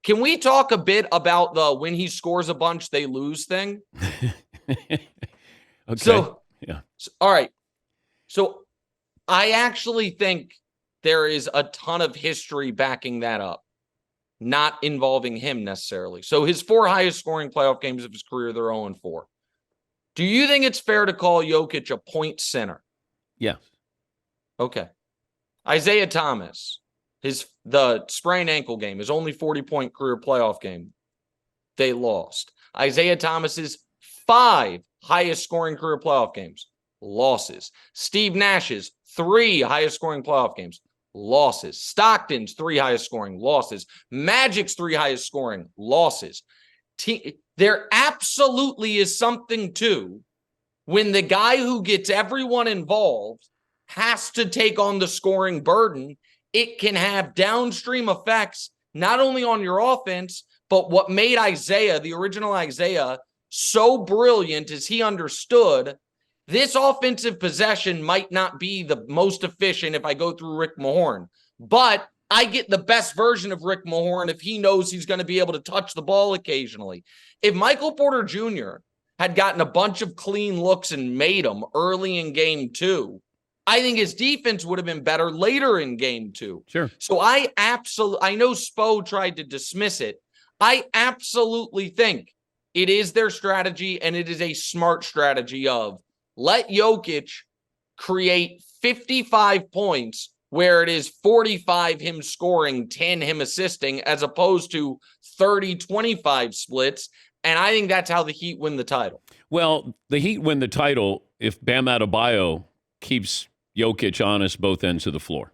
Can we talk a bit about the when he scores a bunch, they lose thing? Okay. So, yeah. All right. So I actually think there is a ton of history backing that up, not involving him necessarily. So his 4 highest scoring playoff games of his career, they're 0-4. Do you think it's fair to call Jokic a point center? Yeah. Okay. Isaiah Thomas, the sprained ankle game, his only 40-point career playoff game, they lost. Isaiah Thomas's 5 highest scoring career playoff games, losses. Steve Nash's 3 highest scoring playoff games, losses. Stockton's 3 highest scoring, losses. Magic's 3 highest scoring, losses. There absolutely is something to when the guy who gets everyone involved has to take on the scoring burden. It can have downstream effects, not only on your offense, but what made Isaiah, the original Isaiah, so brilliant is he understood this offensive possession might not be the most efficient if I go through Rick Mahorn, but I get the best version of Rick Mahorn if he knows he's going to be able to touch the ball occasionally. If Michael Porter Jr. had gotten a bunch of clean looks and made them early in game 2, I think his defense would have been better later in game 2. Sure. So I know Spo tried to dismiss it. I absolutely think it is their strategy, and it is a smart strategy of let Jokic create 55 points where it is 45 him scoring, 10 him assisting, as opposed to 30-25 splits. And I think that's how the Heat win the title. Well, the Heat win the title if Bam Adebayo keeps Jokic honest both ends of the floor.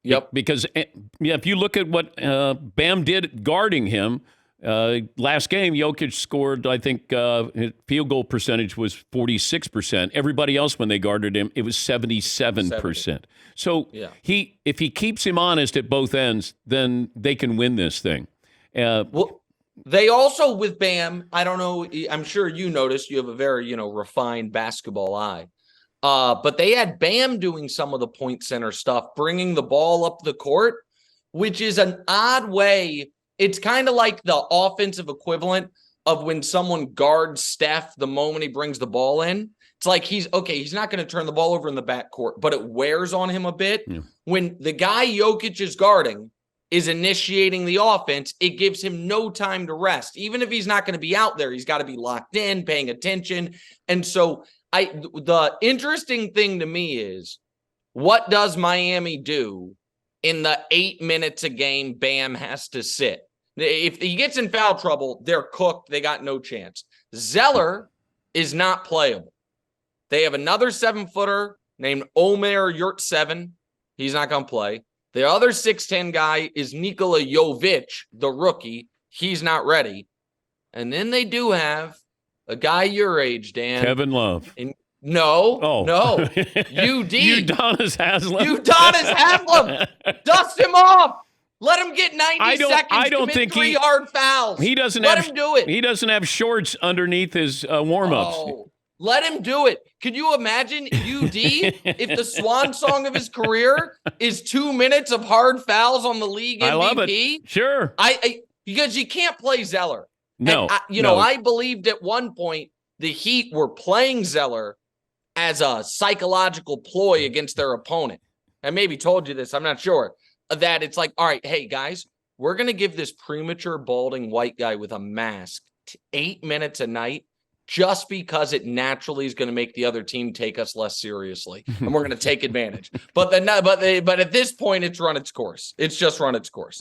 Yep. Because if you look at what Bam did guarding him, last game, Jokic scored, I think, his field goal percentage was 46%. Everybody else, when they guarded him, it was 77%. 70. So if he keeps him honest at both ends, then they can win this thing. Well, they also, with Bam, I don't know, I'm sure you noticed, you have a very, refined basketball eye. But they had Bam doing some of the point center stuff, bringing the ball up the court, which is an odd way. It's kind of like the offensive equivalent of when someone guards Steph the moment he brings the ball in. It's like he's not going to turn the ball over in the backcourt, but it wears on him a bit. Yeah. When the guy Jokic is guarding is initiating the offense, it gives him no time to rest. Even if he's not going to be out there, he's got to be locked in, paying attention. And so the interesting thing to me is, what does Miami do in the 8 minutes a game Bam has to sit? If he gets in foul trouble, they're cooked. They got no chance. Zeller is not playable. They have another 7-footer named Omer Yurtseven. He's not going to play. The other 6'10" guy is Nikola Jokic, the rookie. He's not ready. And then they do have a guy your age, Dan. Kevin Love. No. UD. Udonis Haslem. Dust him off. Let him get 90 seconds. I don't think 3 hard fouls. Let him do it. He doesn't have shorts underneath his warm-ups. Oh, let him do it. Could you imagine UD if the swan song of his career is 2 minutes of hard fouls on the league MVP? I love it. Sure. Because you can't play Zeller. No. And I believed at one point the Heat were playing Zeller as a psychological ploy against their opponent. I maybe told you this, I'm not sure. That it's like, all right, hey, guys, we're going to give this premature balding white guy with a mask 8 minutes a night just because it naturally is going to make the other team take us less seriously, and we're going to take advantage. But at this point, it's run its course. It's just run its course.